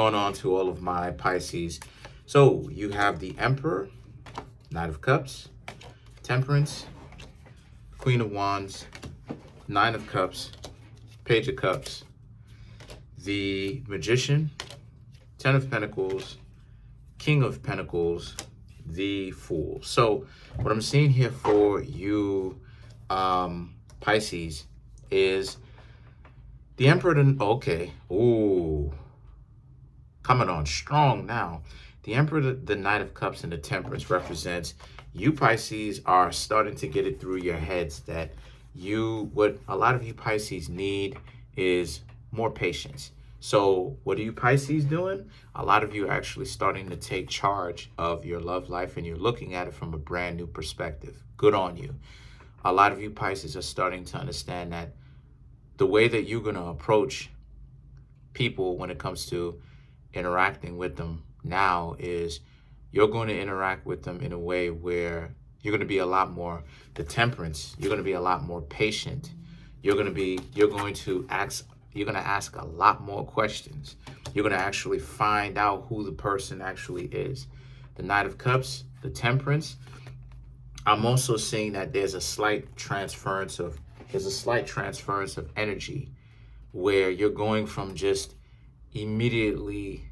Going on to all of my Pisces. So you have the Emperor, Knight of Cups, Temperance, Queen of Wands, Nine of Cups, Page of Cups, the Magician, Ten of Pentacles, King of Pentacles, the Fool. So what I'm seeing here for you, Pisces, is the Emperor. Okay. Ooh. Coming on strong now. The Emperor, the Knight of Cups, and the Temperance represents you, Pisces, are starting to get it through your heads that what a lot of you Pisces need is more patience. So what are you Pisces doing? A lot of you are actually starting to take charge of your love life, and you're looking at it from a brand new perspective. Good on you. A lot of you Pisces are starting to understand that the way that you're going to approach people when it comes to interacting with them now is you're going to interact with them in a way where you're going to be a lot more, the Temperance, you're going to be a lot more patient. You're going to ask a lot more questions. You're going to actually find out who the person actually is. The Knight of Cups, the Temperance, I'm also seeing that there's a slight transference of energy where you're going from just immediately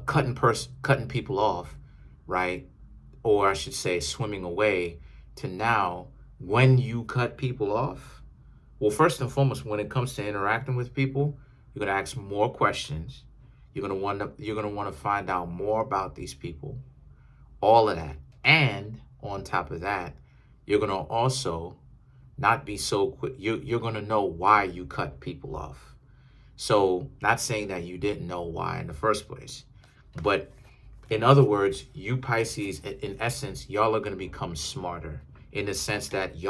cutting people off, right? Or I should say swimming away, to now when you cut people off, well, first and foremost, when it comes to interacting with people, you're going to ask more questions. You're going to want to find out more about these people, all of that. And on top of that, you're going to also not be so quick. You're going to know why you cut people off. So not saying that you didn't know why in the first place, but in other words, you Pisces, in essence, y'all are going to become smarter in the sense that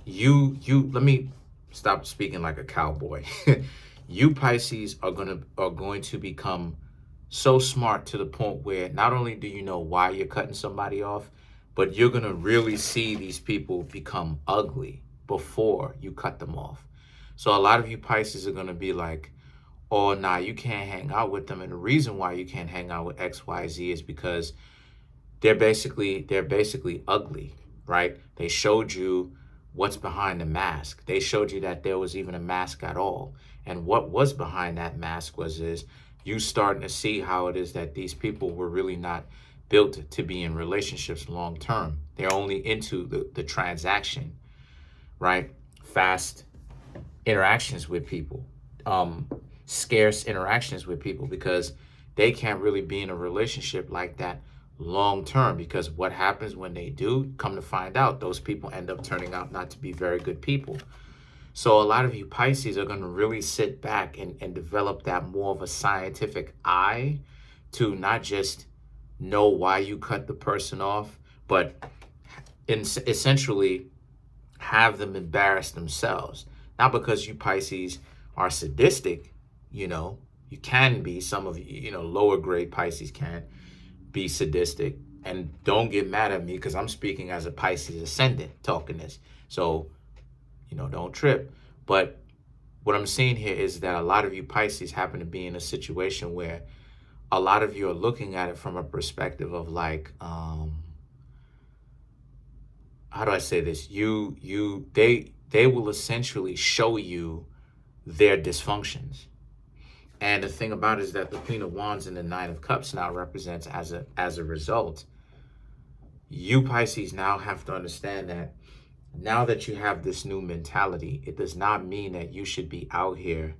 let me stop speaking like a cowboy. You Pisces are going to become so smart to the point where not only do you know why you're cutting somebody off, but you're going to really see these people become ugly before you cut them off. So a lot of you Pisces are going to be like, oh, nah, you can't hang out with them. And the reason why you can't hang out with X, Y, Z is because they're basically ugly, right? They showed you what's behind the mask. They showed you that there was even a mask at all. And what was behind that mask is you starting to see how it is that these people were really not built to be in relationships long term. They're only into the transaction, right? Fast interactions with people, scarce interactions with people, because they can't really be in a relationship like that long term, because what happens when they do, come to find out, those people end up turning out not to be very good people. So a lot of you Pisces are going to really sit back and develop that more of a scientific eye to not just know why you cut the person off, but essentially have them embarrass themselves. Not because you Pisces are sadistic, you can be, some of you, lower grade Pisces can be sadistic. And don't get mad at me because I'm speaking as a Pisces ascendant talking this. So, don't trip. But what I'm seeing here is that a lot of you Pisces happen to be in a situation where a lot of you are looking at it from a perspective of like, how do I say this? They will essentially show you their dysfunctions. And the thing about it is that the Queen of Wands and the Nine of Cups now represents as a result. You Pisces now have to understand that now that you have this new mentality, it does not mean that you should be out here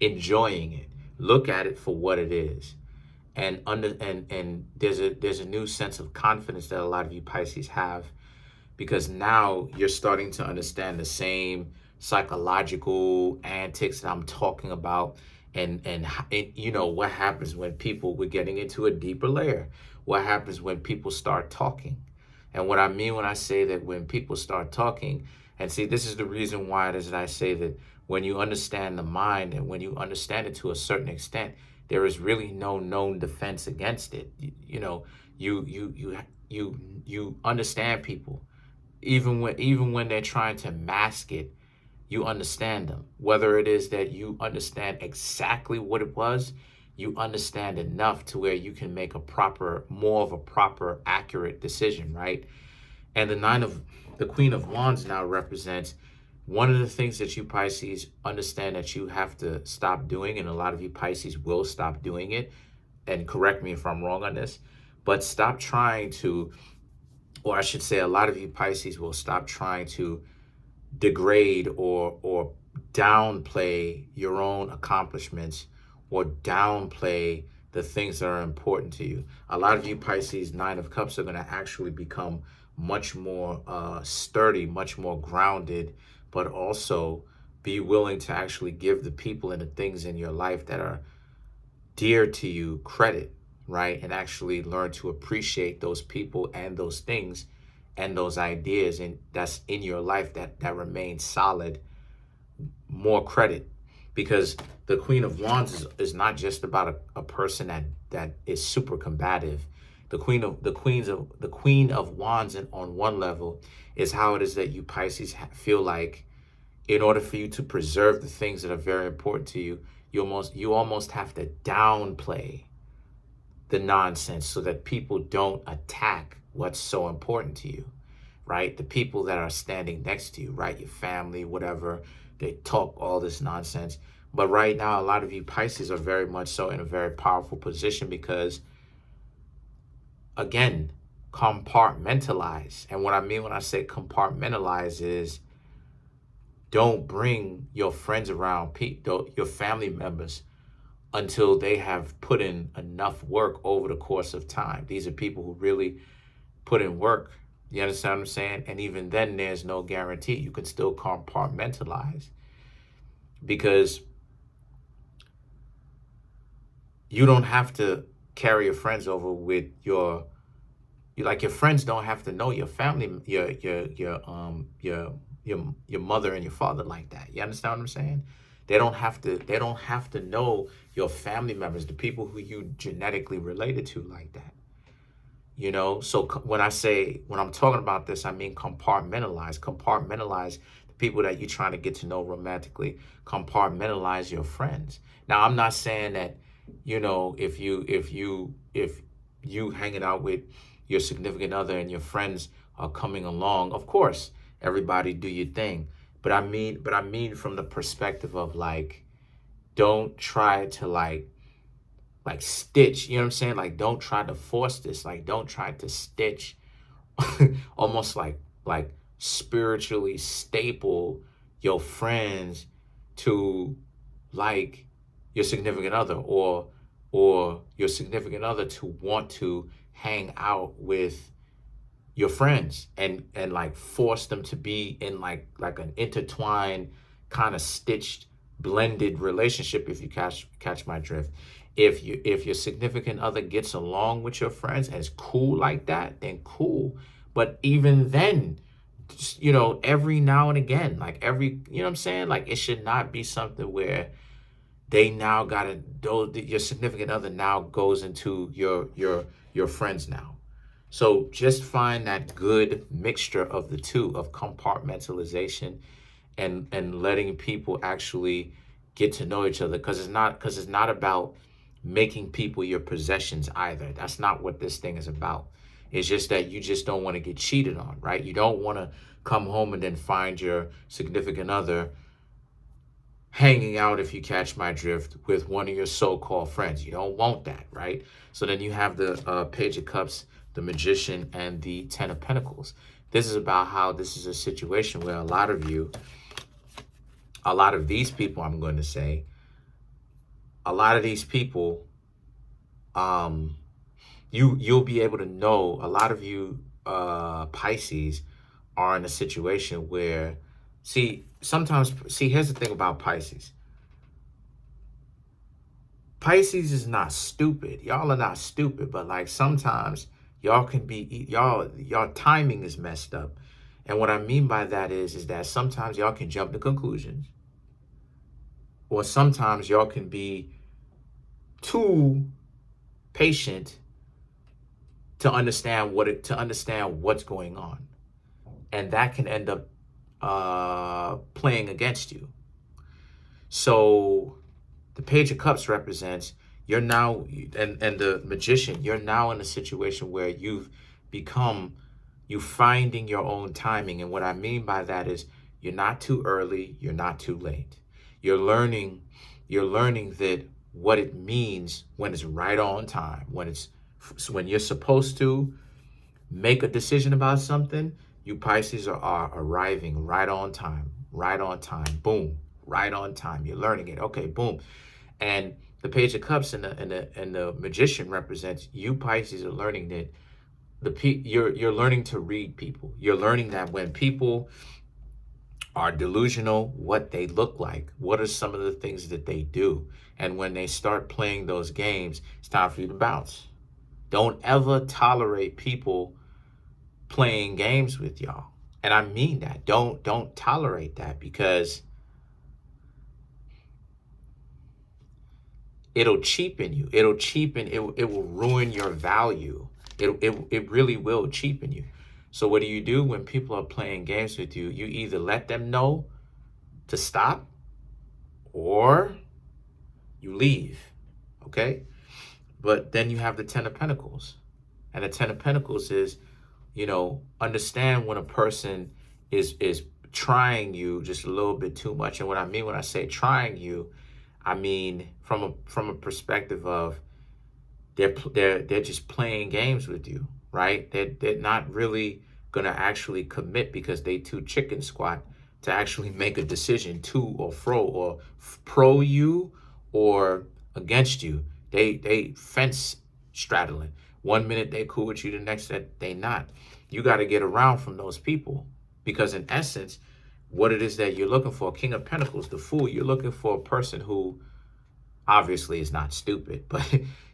enjoying it. Look at it for what it is. And there's a new sense of confidence that a lot of you Pisces have, because now you're starting to understand the same psychological antics that I'm talking about, and what happens when we're getting into a deeper layer. What happens when people start talking? And what I mean when I say that when people start talking, and see, this is the reason why it is that I say that when you understand the mind and when you understand it to a certain extent, there is really no known defense against it. You understand people. even when they're trying to mask it, you understand them. Whether it is that you understand exactly what it was, you understand enough to where you can make more of a proper, accurate decision, right? And the Queen of Wands now represents one of the things that you Pisces understand that you have to stop doing, and a lot of you Pisces will stop doing it. And correct me if I'm wrong on this, but stop trying to, or I should say, a lot of you Pisces will stop trying to degrade or downplay your own accomplishments or downplay the things that are important to you. A lot of you Pisces Nine of Cups are going to actually become much more sturdy, much more grounded, but also be willing to actually give the people and the things in your life that are dear to you credit, right? And actually learn to appreciate those people and those things and those ideas and that's in your life that remain solid, more credit. Because the Queen of Wands is not just about a person that is super combative. The Queen of Wands on one level is how it is that you Pisces feel like in order for you to preserve the things that are very important to you, you almost have to downplay the nonsense so that people don't attack what's so important to you, right? The people that are standing next to you, right? Your family, whatever, they talk all this nonsense. But right now, a lot of you Pisces are very much so in a very powerful position because, again, compartmentalize. And what I mean when I say compartmentalize is don't bring your friends around, your family members, until they have put in enough work over the course of time. These are people who really put in work. You understand what I'm saying? And even then, there's no guarantee. You can still compartmentalize because you don't have to carry your friends over with your friends don't have to know your family, your mother and your father like that. You understand what I'm saying? They don't have to know your family members, the people who you genetically related to like that. You know, so when I'm talking about this, I mean compartmentalize the people that you're trying to get to know romantically, compartmentalize your friends. Now, I'm not saying that, you know, if you hanging out with your significant other and your friends are coming along, of course, everybody do your thing. But I mean from the perspective of like, don't try to like stitch, you know what I'm saying? Like, don't try to force this. Like, don't try to stitch almost like spiritually staple your friends to like your significant other or your significant other to want to hang out with your friends and like force them to be in like an intertwined kind of stitched blended relationship, if you catch my drift. If your significant other gets along with your friends and is cool like that, then cool. But even then, just, you know, every now and again, like you know what I'm saying? Like, it should not be something where they now your significant other now goes into your friends now. So just find that good mixture of the two, of compartmentalization and letting people actually get to know each other, because it's not about making people your possessions either. That's not what this thing is about. It's just that you just don't want to get cheated on, right? You don't want to come home and then find your significant other hanging out, if you catch my drift, with one of your so-called friends. You don't want that, right? So then you have the Page of Cups, the Magician, and the Ten of Pentacles. This is about how this is a situation where a lot of these people, I'm going to say, a lot of these people, you'll be able to know, a lot of you Pisces are in a situation where, here's the thing about Pisces. Pisces is not stupid. Y'all are not stupid, but like sometimes y'all can be, y'all timing is messed up. And what I mean by that is that sometimes y'all can jump to conclusions, or sometimes y'all can be too patient to understand what's going on. and that can end up playing against you. So the Page of Cups represents you're now, and the Magician, you're now in a situation where you finding your own timing. And what I mean by that is you're not too early, you're not too late. You're learning that what it means when it's right on time, when you're supposed to make a decision about something. You Pisces are arriving right on time, boom, right on time. You're learning it, okay, boom. And the Page of Cups and the Magician represents you Pisces are learning that you're learning to read people. You're learning that when people are delusional, what they look like, what are some of the things that they do, and when they start playing those games, it's time for you to bounce. Don't ever tolerate people playing games with y'all. And I mean that. Don't tolerate that, because it'll cheapen you. It will ruin your value. It really will cheapen you. So what do when people are playing games with you? You either let them know to stop, or you leave, okay? But then you have the Ten of Pentacles. And the Ten of Pentacles is, understand when a person is trying you just a little bit too much. And what I mean when I say trying you, I mean from a perspective of they're just playing games with you, right? They're not really gonna actually commit because they too chicken squat to actually make a decision to or fro, or pro you or against you. They fence straddling. 1 minute they cool with you, the next that they not. You got to get around from those people, because in essence, what it is that you're looking for, King of Pentacles, the Fool, you're looking for a person who obviously is not stupid, but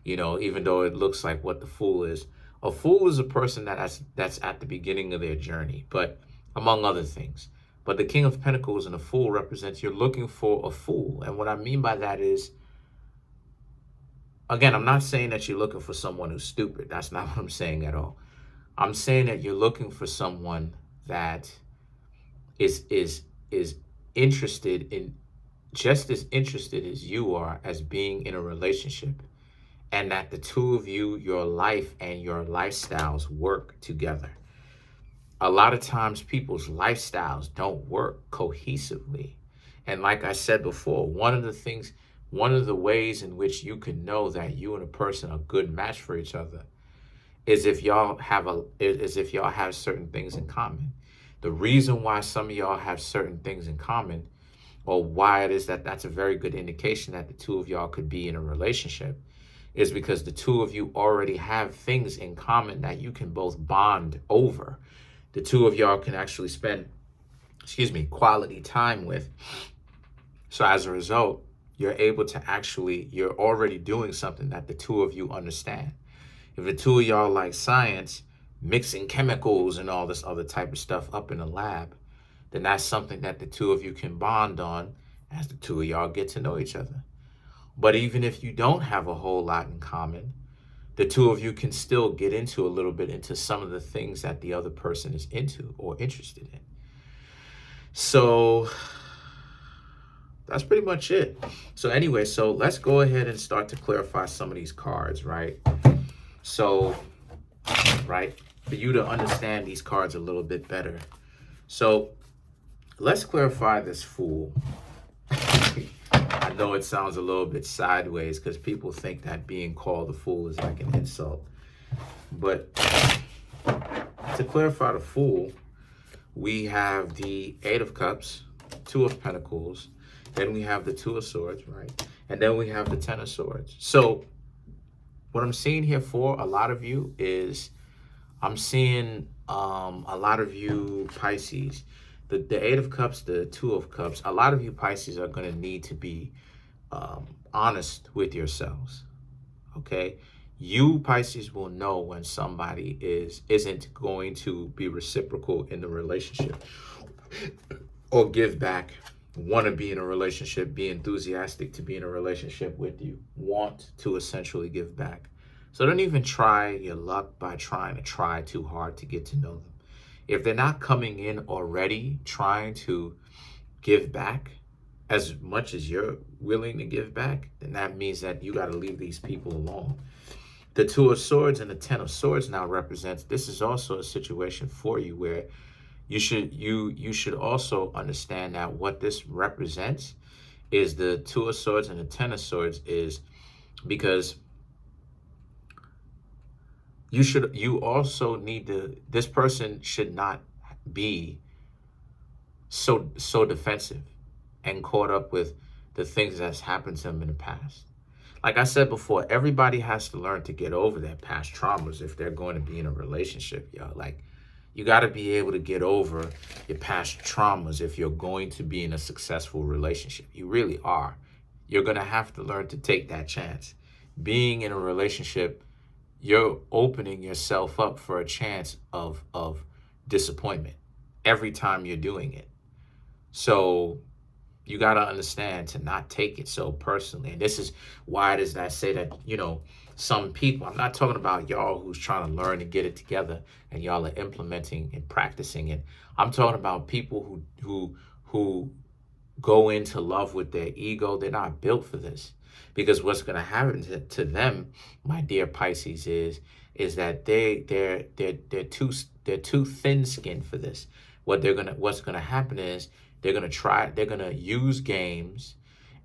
even though it looks like what the Fool is, a fool is a person that's at the beginning of their journey, but among other things. But the King of Pentacles and the Fool represents you're looking for a fool. And what I mean by that is, again, I'm not saying that you're looking for someone who's stupid. That's not what I'm saying at all. I'm saying that you're looking for someone that is interested in, just as interested as you are, as being in a relationship, and that the two of you, your life and your lifestyles work together. A lot of times people's lifestyles don't work cohesively. And like I said before, one of the ways in which you can know that you and a person are a good match for each other is if y'all have certain things in common. The reason why some of y'all have certain things in common, or why it is that that's a very good indication that the two of y'all could be in a relationship, is because the two of you already have things in common that you can both bond over. The two of y'all can actually spend, quality time with. So as a result, you're already doing something that the two of you understand. If the two of y'all like science, mixing chemicals and all this other type of stuff up in a lab, then that's something that the two of you can bond on as the two of y'all get to know each other. But even if you don't have a whole lot in common, the two of you can still get into a little bit into some of the things that the other person is into or interested in. So that's pretty much it. So anyway, so let's go ahead and start to clarify some of these cards, right? So, right, for you to understand these cards a little bit better. So let's clarify this Fool. I know it sounds a little bit sideways because people think that being called a fool is like an insult. But to clarify the Fool, we have the Eight of Cups, Two of Pentacles, then we have the Two of Swords, right? And then we have the Ten of Swords. So what I'm seeing here for a lot of you is, I'm seeing a lot of you Pisces, the Eight of Cups, the Two of Cups, a lot of you Pisces are going to need to be honest with yourselves, okay? You Pisces will know when somebody isn't going to be reciprocal in the relationship or give back, want to be in a relationship, be enthusiastic to be in a relationship with you, want to essentially give back. So don't even try your luck by trying to try too hard to get to know them. If they're not coming in already trying to give back as much as you're willing to give back, then that means that you got to leave these people alone. The Two of Swords and the Ten of Swords now represents, this is also a situation for you where you should also understand that what this represents is the Two of Swords and the Ten of Swords is because you also need to, this person should not be so defensive and caught up with the things that's happened to them in the past. Like I said before, everybody has to learn to get over their past traumas if they're going to be in a relationship, yo. Like, you got to be able to get over your past traumas if you're going to be in a successful relationship. You really are. You're going to have to learn to take that chance. Being in a relationship, you're opening yourself up for a chance of disappointment every time you're doing it. So you got to understand to not take it so personally. And this is why it is that I say that, you know, some people, I'm not talking about y'all who's trying to learn to get it together and y'all are implementing and practicing it. I'm talking about people who go into love with their ego. They're not built for this. Because what's going to happen to them, my dear Pisces, is that they're too thin-skinned for this. What's gonna happen is they're gonna use games,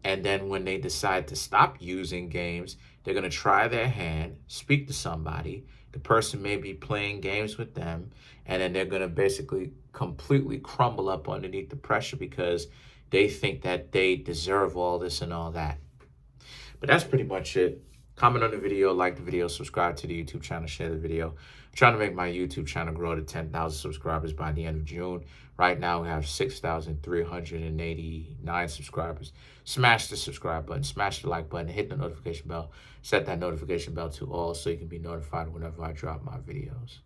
and then when they decide to stop using games, they're gonna try their hand, speak to somebody. The person may be playing games with them, and then they're gonna basically completely crumble up underneath the pressure because they think that they deserve all this and all that. But that's pretty much it. Comment on the video, like the video, subscribe to the YouTube channel, share the video. I'm trying to make my YouTube channel grow to 10,000 subscribers by the end of June. Right now, we have 6,389 subscribers. Smash the subscribe button, smash the like button, hit the notification bell, set that notification bell to all so you can be notified whenever I drop my videos.